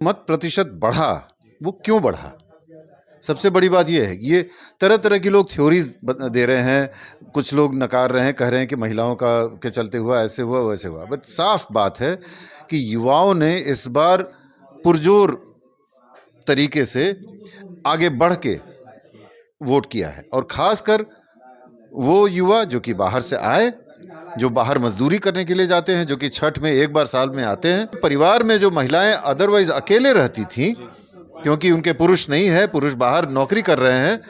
मत प्रतिशत बढ़ा, वो क्यों बढ़ा? सबसे बड़ी बात यह है, ये तरह तरह के लोग थ्योरीज दे रहे हैं, कुछ लोग नकार रहे हैं, कह रहे हैं कि महिलाओं का के चलते हुआ, ऐसे हुआ वैसे हुआ। बट साफ बात है कि युवाओं ने इस बार पुरजोर तरीके से आगे बढ़ के वोट किया है, और खासकर वो युवा जो कि बाहर से आए, जो बाहर मजदूरी करने के लिए जाते हैं, जो कि छठ में एक बार साल में आते हैं। परिवार में जो महिलाएं अदरवाइज अकेले रहती थीं, क्योंकि उनके पुरुष नहीं है, पुरुष बाहर नौकरी कर रहे हैं,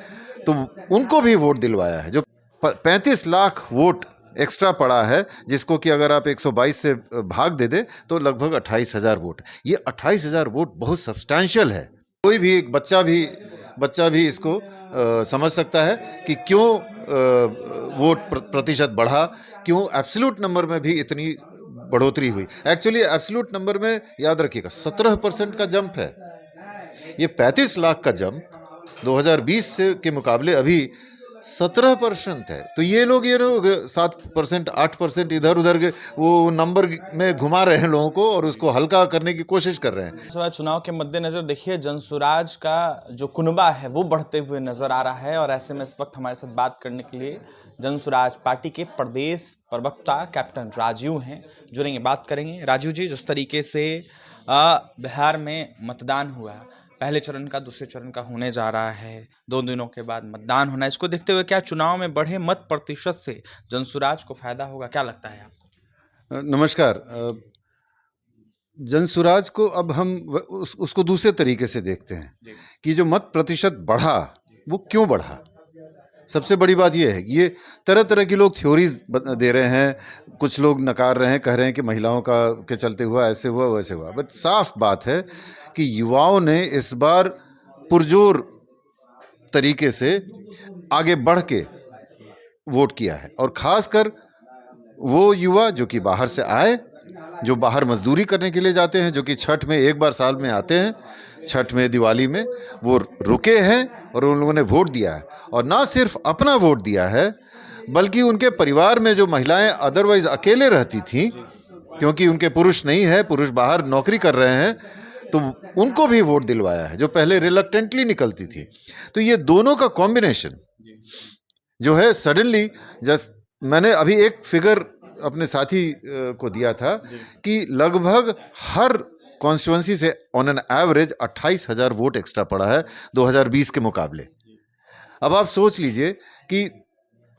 तो उनको भी वोट दिलवाया है। जो 35 लाख वोट एक्स्ट्रा पड़ा है, जिसको कि अगर आप 122 से भाग दे दे तो लगभग 28,000 वोट। ये 28,000 वोट बहुत सब्सटैंशियल है। कोई भी एक बच्चा भी इसको समझ सकता है कि क्यों वोट प्रतिशत बढ़ा, क्यों एब्सोल्यूट नंबर में भी इतनी बढ़ोतरी हुई। एक्चुअली एब्सोल्यूट नंबर में याद रखिएगा 17% का जंप है। ये 35 लाख का जंप 2020 से के मुकाबले अभी 17% है। तो ये लोग 7% 8% इधर उधर के वो नंबर में घुमा रहे हैं लोगों को, और उसको हल्का करने की कोशिश कर रहे हैं। लोकसभा चुनाव के मद्देनजर देखिए जनसुराज का जो कुनबा है वो बढ़ते हुए नजर आ रहा है, और ऐसे में इस वक्त हमारे साथ बात करने के लिए जनसुराज पार्टी के प्रदेश प्रवक्ता कैप्टन राजीव हैं, जुड़ेंगे, बात करेंगे। राजीव जी, जिस तरीके से बिहार में मतदान हुआ, पहले चरण का दूसरे चरण का होने जा रहा है, 2 दिनों के बाद मतदान होना, इसको देखते हुए क्या चुनाव में बढ़े मत प्रतिशत से जनसुराज को फायदा होगा, क्या लगता है आपको? नमस्कार। जनसुराज को अब हम उसको दूसरे तरीके से देखते हैं कि जो मत प्रतिशत बढ़ा, वो क्यों बढ़ा। सबसे बड़ी बात यह है, ये तरह तरह के लोग थ्योरीज दे रहे हैं, कुछ लोग नकार रहे हैं, कह रहे हैं कि महिलाओं का के चलते हुआ, ऐसे हुआ वैसे हुआ। बट साफ बात है कि युवाओं ने इस बार पुरजोर तरीके से आगे बढ़ के वोट किया है, और खासकर वो युवा जो कि बाहर से आए, जो बाहर मजदूरी करने के लिए जाते हैं, जो कि छठ में एक बार साल में आते हैं, छठ में, दिवाली में, वो रुके हैं और उन लोगों ने वोट दिया है। और ना सिर्फ अपना वोट दिया है, बल्कि उनके परिवार में जो महिलाएं अदरवाइज अकेले रहती थीं, क्योंकि उनके पुरुष नहीं है, पुरुष बाहर नौकरी कर रहे हैं, तो उनको भी वोट दिलवाया है, जो पहले रिलक्टेंटली निकलती थी। तो ये दोनों का कॉम्बिनेशन जो है, सडनली जस्ट मैंने अभी एक फिगर अपने साथी को दिया था कि लगभग हर कॉन्स्टिट्यूंसी से on an average 28,000 vote extra पड़ा है 2020 के मुकाबले। अब आप सोच लीजिए कि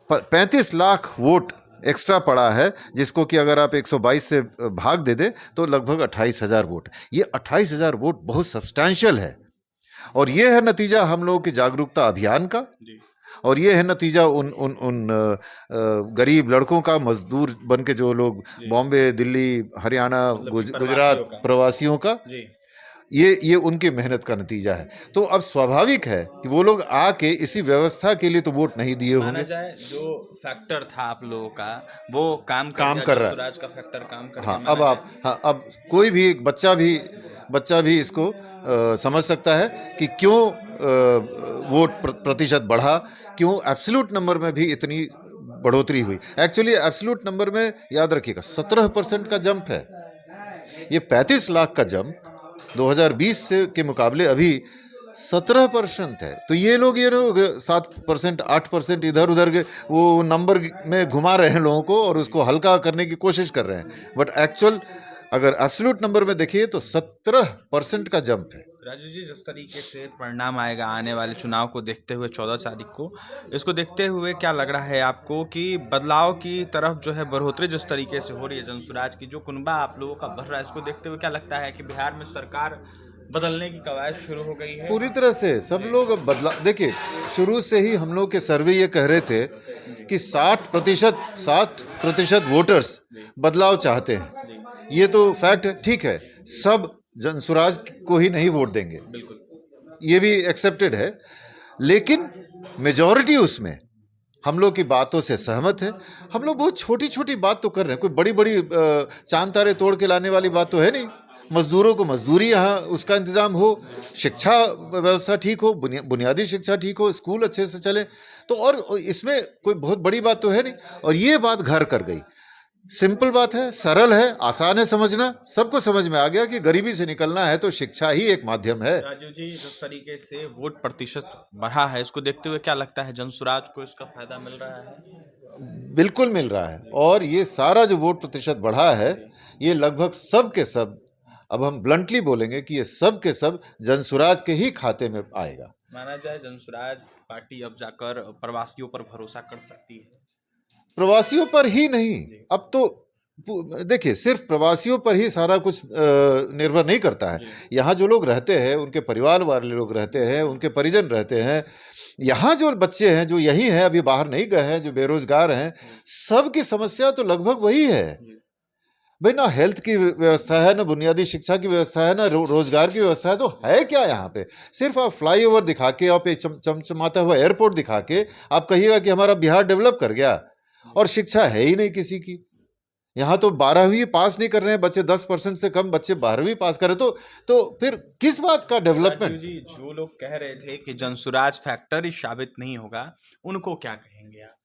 35 लाख वोट एक्स्ट्रा पड़ा है, जिसको कि अगर आप 122 से भाग दे दे तो लगभग 28,000 वोट। ये 28,000 वोट बहुत सब्सटैंशियल है, और ये है नतीजा हम लोगों के जागरूकता अभियान का, और ये है नतीजा उन गरीब लड़कों का, मजदूर बन के जो लोग बॉम्बे, दिल्ली, हरियाणा, गुजरात प्रवासियों का, ये उनकी मेहनत का नतीजा है। तो अब स्वाभाविक है कि वो लोग आके इसी व्यवस्था के लिए तो वोट नहीं दिए होंगे। जाए जो फैक्टर था आप लोगों का वो काम कर रहा है, जनसुराज का फैक्टर काम कर हाँ। अब कोई भी एक बच्चा भी इसको समझ सकता है कि क्यों वोट प्रतिशत बढ़ा, क्यों एब्सोल्यूट नंबर में भी इतनी बढ़ोतरी हुई। एक्चुअली एब्सोल्यूट नंबर में याद रखिएगा 17% का जंप है। ये 35 लाख का जंप 2020 से के मुकाबले अभी 17% है। तो ये लोग 7% 8% इधर उधर के वो नंबर में घुमा रहे हैं लोगों को, और उसको हल्का करने की कोशिश कर रहे हैं। बट एक्चुअल अगर एब्सोल्यूट नंबर में देखिए तो 17% का जंप है। राजू जी, जिस तरीके से परिणाम आएगा आने वाले चुनाव को देखते हुए 14 तारीख को, इसको देखते हुए क्या लग रहा है आपको कि बदलाव की तरफ जो है बढ़ोतरी जिस तरीके से हो रही है, जनसुराज की जो कुनबा आप लोगों का बढ़ रहा है, इसको देखते हुए क्या लगता है कि बिहार में सरकार बदलने की कवायद शुरू हो गई है? पूरी तरह से सब लोग बदला। देखिए, शुरू से ही हम लोग के सर्वे ये कह रहे थे कि 60% वोटर्स बदलाव चाहते हैं। ये तो फैक्ट ठीक है, सब जनसुराज को ही नहीं वोट देंगे, ये भी एक्सेप्टेड है, लेकिन मेजॉरिटी उसमें हम लोग की बातों से सहमत है। हम लोग बहुत छोटी छोटी बात तो कर रहे हैं, कोई बड़ी बड़ी चांद तारे तोड़ के लाने वाली बात तो है नहीं। मजदूरों को मजदूरी, यहाँ उसका इंतजाम हो, शिक्षा व्यवस्था ठीक हो, बुनियादी शिक्षा ठीक हो, स्कूल अच्छे से चले, तो और इसमें कोई बहुत बड़ी बात तो है नहीं। और ये बात घर कर गई सिंपल बात है, सरल है, आसान है समझना। सबको समझ में आ गया कि गरीबी से निकलना है तो शिक्षा ही एक माध्यम है। राजू जी, जिस तरीके से वोट प्रतिशत बढ़ा है, इसको देखते हुए क्या लगता है जनसुराज को इसका फायदा मिल रहा है? बिल्कुल मिल रहा है। और ये सारा जो वोट प्रतिशत बढ़ा है, ये लगभग सब के सब, अब हम ब्लंटली बोलेंगे कि ये सब के सब जनसुराज के ही खाते में आएगा। माना जाए जनसुराज पार्टी अब जाकर प्रवासियों पर भरोसा कर सकती है। प्रवासियों पर ही नहीं, अब तो देखिए सिर्फ प्रवासियों पर ही सारा कुछ निर्भर नहीं करता है। यहाँ जो लोग रहते हैं, उनके परिवार वाले लोग रहते हैं, उनके परिजन रहते हैं, यहाँ जो बच्चे हैं जो यही हैं, अभी बाहर नहीं गए हैं, जो बेरोजगार हैं, सबकी समस्या तो लगभग वही है भाई। ना हेल्थ की व्यवस्था है, ना बुनियादी शिक्षा की व्यवस्था है, ना रोजगार की व्यवस्था है, तो है क्या यहाँ पे? सिर्फ आप फ्लाईओवर दिखा के, आप एक चमचमाता हुआ एयरपोर्ट दिखा के आप कहिएगा कि हमारा बिहार डेवलप कर गया, और शिक्षा है ही नहीं किसी की। यहाँ तो 12वीं पास नहीं कर रहे हैं बच्चे, 10% से कम बच्चे 12वीं पास कर रहे, तो फिर किस बात का डेवलपमेंट? जी, जो लोग कह रहे थे कि जनसुराज फैक्टर ही साबित नहीं होगा, उनको क्या कहेंगे आप?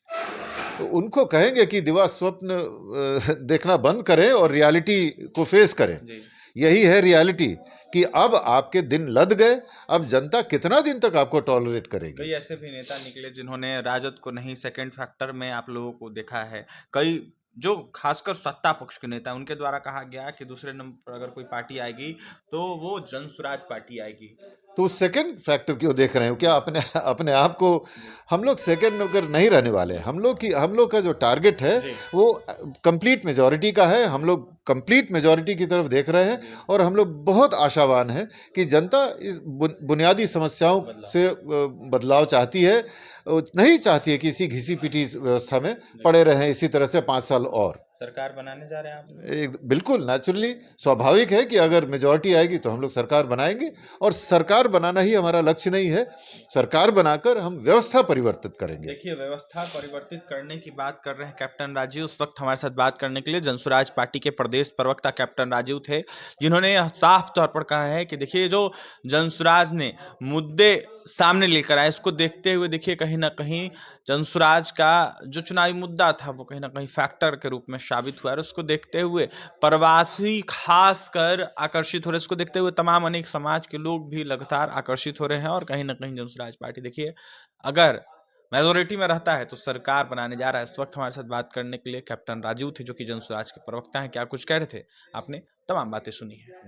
तो उनको कहेंगे कि दिवा स्वप्न देखना बंद करें और रियलिटी को फेस करें। यही है रियलिटी, कि अब आपके दिन लद गए, अब जनता कितना दिन तक आपको टॉलरेट करेगी? कई ऐसे भी नेता निकले जिन्होंने राजद को नहीं, सेकंड फैक्टर में आप लोगों को देखा है। कई जो खासकर सत्ता पक्ष के नेता, उनके द्वारा कहा गया कि दूसरे नंबर पर अगर कोई पार्टी आएगी तो वो जनसुराज पार्टी आएगी। तो सेकंड फैक्टर क्यों देख रहे हो? क्या अपने अपने आप को, हम लोग सेकंड नंबर नहीं रहने वाले हैं। हम लोग का जो टारगेट है वो कंप्लीट मेजॉरिटी का है। हम लोग कंप्लीट मेजॉरिटी की तरफ देख रहे हैं, और हम लोग बहुत आशावान हैं कि जनता इस बुनियादी समस्याओं से बदलाव चाहती है, नहीं चाहती है कि इसी घिसी पिटी व्यवस्था में पड़े रहें इसी तरह से 5 साल और। सरकार बनाने जा रहे हैं आप? एक बिल्कुल नेचुरली स्वाभाविक है कि अगर मेजॉरिटी आएगी तो हम लोग सरकार बनाएंगे, और सरकार बनाना ही हमारा लक्ष्य नहीं है। सरकार बनाकर हम व्यवस्था परिवर्तित करेंगे। देखिए, व्यवस्था परिवर्तित करने की बात कर रहे हैं कैप्टन राजीव। उस वक्त हमारे साथ बात करने के लिए जनसुराज पार्टी के प्रदेश प्रवक्ता कैप्टन राजीव थे, जिन्होंने साफ तौर पर कहा है कि देखिए, जो जनसुराज ने मुद्दे सामने लेकर आए, इसको देखते हुए देखिए कहीं ना कहीं जनसुराज का जो चुनावी मुद्दा था वो कहीं ना कहीं फैक्टर के रूप में साबित हुआ है। और उसको देखते हुए प्रवासी खासकर आकर्षित हो रहे, इसको देखते हुए तमाम अनेक समाज के लोग भी लगातार आकर्षित हो रहे हैं। और कहीं ना कहीं जनसुराज पार्टी देखिए अगर मेजोरिटी में रहता है तो सरकार बनाने जा रहा है। इस वक्त हमारे साथ बात करने के लिए कैप्टन राजीव थे, जो कि जनसुराज के प्रवक्ता हैं। क्या कुछ कह रहे थे, आपने तमाम बातें सुनी है।